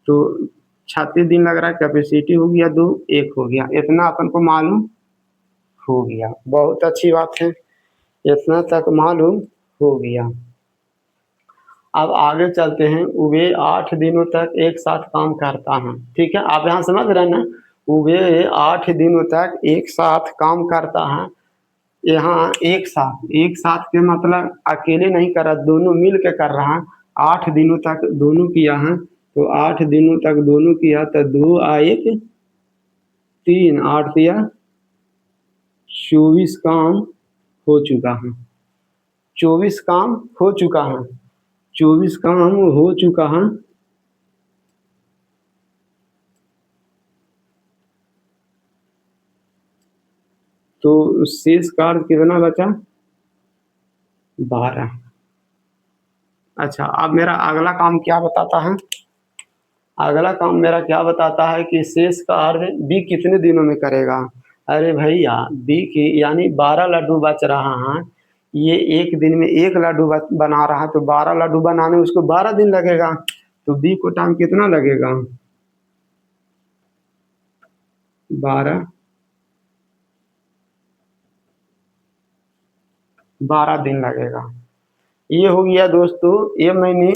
तो 36 दिन लग रहा है। कैपेसिटी हो गया 2, 1 हो गया, इतना अपन को मालूम हो गया। बहुत अच्छी बात है, इतना तक मालूम हो गया। अब आगे चलते हैं। वे 8 दिनों तक एक साथ काम करता है। ठीक है, आप यहाँ समझ रहे हैं ना, वे 8 दिनों तक एक साथ काम करता है। यहाँ एक साथ के मतलब अकेले नहीं कर रहा, दोनों मिल के कर रहा है। 8 दिनों तक दोनों किया है, तो 8 दिनों तक दोनों किया, तो 2 और 1 3, 8 दिया 24 काम हो चुका है। 24 काम हो चुका है, 24 काम हो चुका है। तो शेष कार्य कितना बचा, 12। अच्छा, अब मेरा अगला काम क्या बताता है, अगला काम मेरा क्या बताता है कि शेष कार्य बी कितने दिनों में करेगा। अरे भैया, बी की यानी 12 लड्डू बच रहा है, ये एक दिन में 1 लड्डू बना रहा है, तो 12 लड्डू बनाने में उसको 12 दिन लगेगा, तो बी को टाइम कितना लगेगा, 12 दिन लगेगा। ये हो गया दोस्तों, ये मैंने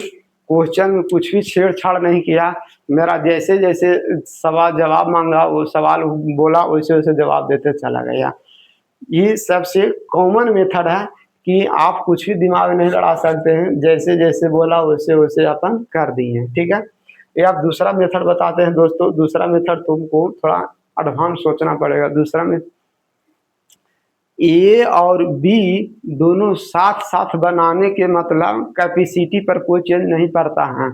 क्वेश्चन में कुछ भी छेड़छाड़ नहीं किया। मेरा जैसे जैसे सवाल जवाब मांगा, वो सवाल बोला, वैसे वैसे जवाब देते चला गया। ये सबसे कॉमन मेथड है कि आप कुछ भी दिमाग नहीं लड़ा सकते हैं, जैसे जैसे बोला वैसे वैसे अपन कर दिए। ठीक है, ये आप दूसरा मेथड बताते हैं दोस्तों। दूसरा मेथड तुमको थोड़ा एडवांस सोचना पड़ेगा। दूसरा में ए और बी दोनों साथ साथ बनाने के मतलब कैपेसिटी पर कोई चेंज नहीं पड़ता है।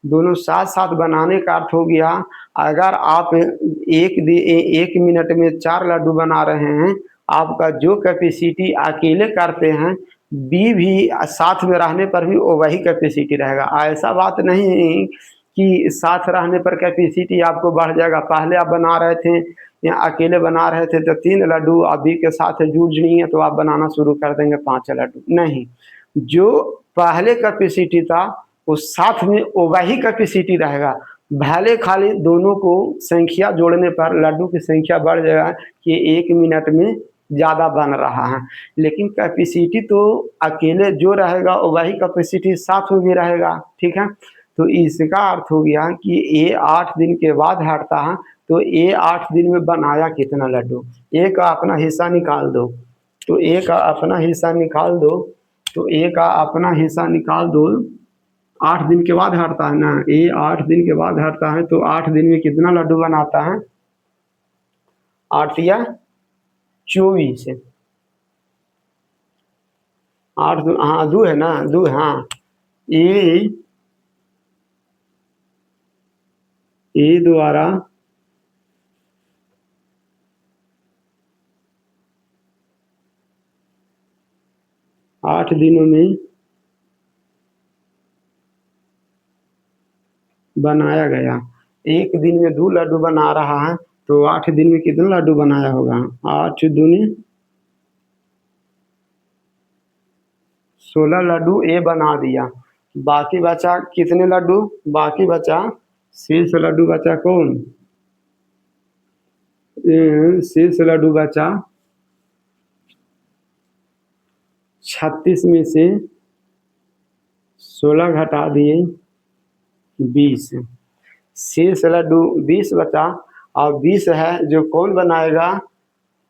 दोनों साथ साथ बनाने का अर्थ हो गया, अगर आप एक मिनट में 4 लड्डू बना रहे हैं, आपका जो कैपेसिटी अकेले करते हैं, बी भी साथ में रहने पर भी वो वही कैपेसिटी रहेगा। ऐसा बात नहीं कि साथ रहने पर कैपेसिटी आपको बढ़ जाएगा। पहले आप बना रहे थे या अकेले बना रहे थे तो 3 लड्डू, अभी के साथ जुड़ जाएंगे तो आप बनाना शुरू कर देंगे 5 लड्डू। नहीं, जो पहले कैपेसिटी था उस साथ में वही कैपेसिटी रहेगा। भले खाली दोनों को संख्या जोड़ने पर लड्डू की संख्या बढ़ जाएगा कि 1 मिनट में ज़्यादा बन रहा है, लेकिन कैपेसिटी तो अकेले जो रहेगा वही कैपेसिटी साथ में भी रहेगा। ठीक है, तो इसका अर्थ हो गया कि ए 8 दिन के बाद हटता है, तो ए 8 दिन में बनाया कितना लड्डू। ए का अपना हिस्सा निकाल दो, तो ए का अपना हिस्सा निकाल दो, तो ए का अपना हिस्सा निकाल दो। 8 दिन के बाद हटता है ना, ए 8 दिन के बाद हटता है, तो 8 दिन में कितना लड्डू बनाता है? 8 या 24, 8 हाँ 2 है ना, 2 हाँ। ए द्वारा 8 दिनों में बनाया गया। एक दिन में 2 लड्डू बना रहा है, तो 8 दिन में कितना लड्डू बनाया होगा? 8 दूनी 16 लड्डू ए बना दिया। बाकी बचा कितने लड्डू? बाकी बचा शेष लड्डू बचा कौन? शेष लड्डू बचा 36 में से 16 घटा दिए 20, शेष लड्डू 20 बचा, और 20 है जो कौन बनाएगा?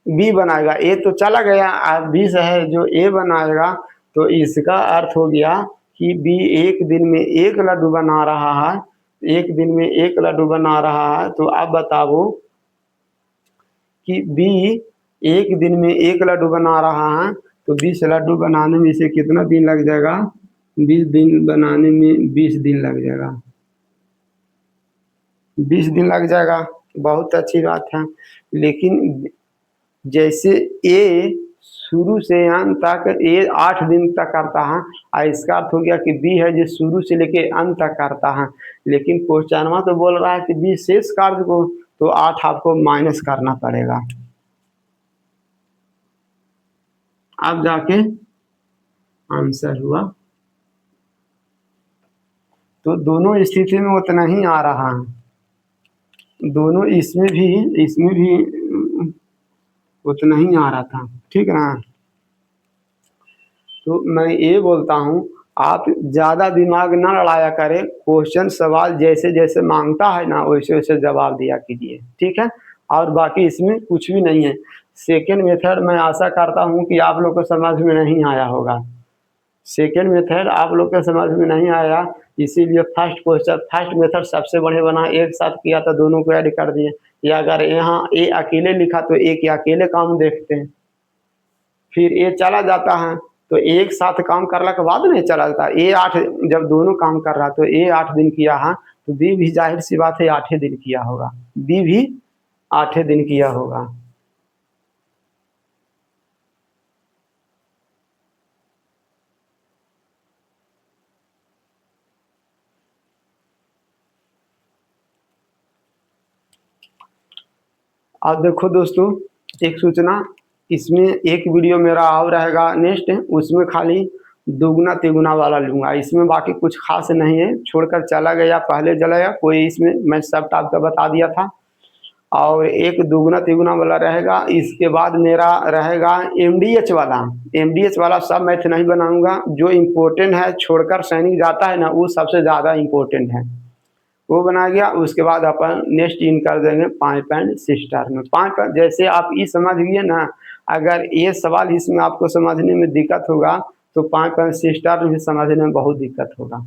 बी बनाएगा। ए तो चला गया, अब 20 है जो ए बनाएगा। तो इसका अर्थ हो गया कि बी एक दिन में 1 लड्डू बना रहा है, एक दिन में 1 लड्डू बना रहा है। तो आप बताओ कि बी एक दिन में 1 लड्डू बना रहा है, तो 20 लड्डू बनाने में इसे कितना दिन लग जाएगा? 20 दिन बनाने में 20 दिन लग जाएगा। 20 दिन लग जाएगा, बहुत अच्छी बात है। लेकिन जैसे ए शुरू से अंत तक ए 8 दिन तक करता है, और इसका अर्थ हो गया कि बी है जो शुरू से लेके अंत तक करता है। लेकिन क्वेश्चन तो बोल रहा है कि बी शेष कार्य को, तो 8 आपको माइनस करना पड़ेगा। अब जाके आंसर हुआ। तो दोनों स्थिति में उतना ही आ रहा है, दोनों इसमें भी उतना ही आ रहा था। ठीक है ना, तो मैं ये बोलता हूँ आप ज़्यादा दिमाग ना लड़ाया करें। क्वेश्चन सवाल जैसे जैसे मांगता है ना वैसे वैसे जवाब दिया कीजिए। ठीक है, और बाकी इसमें कुछ भी नहीं है। सेकेंड मेथड मैं आशा करता हूँ कि आप लोग को समझ में नहीं आया होगा। सेकेंड मेथड आप लोग के समझ में नहीं आया, इसीलिए फर्स्ट मेथड सबसे बढ़िया बना। एक साथ किया तो दोनों को ऐड कर दिए, या अगर यहाँ ए अकेले लिखा तो ए के अकेले काम देखते हैं, फिर ए चला जाता है तो एक साथ काम करने के बाद नहीं चला जाता। ए 8 जब दोनों काम कर रहा तो ए 8 दिन किया है, तो बी भी जाहिर सी बात है 8 दिन किया होगा, बी भी 8 दिन किया होगा। अब देखो दोस्तों, एक सूचना, इसमें एक वीडियो मेरा और रहेगा नेक्स्ट, उसमें खाली दुगुना तिगुना वाला लूँगा। इसमें बाकी कुछ खास नहीं है, छोड़कर चला गया पहले जलाया कोई, इसमें मैं सब टाइप का बता दिया था। और एक दुगना तिगुना वाला रहेगा। इसके बाद मेरा रहेगा एमडीएच वाला। एमडीएच वाला सब मैथ नहीं बनाऊंगा, जो इम्पोर्टेंट है छोड़कर सैनिक जाता है ना, वो सबसे ज़्यादा इम्पोर्टेंट है, वो बना गया। उसके बाद अपन नेक्स्ट इन कर देंगे पाइप एंड सिस्टर्न में। पाइप जैसे आप ये समझ गए ना, अगर ये सवाल इसमें आपको समझने में दिक्कत होगा तो पाइप एंड सिस्टर्न भी समझने में बहुत दिक्कत होगा।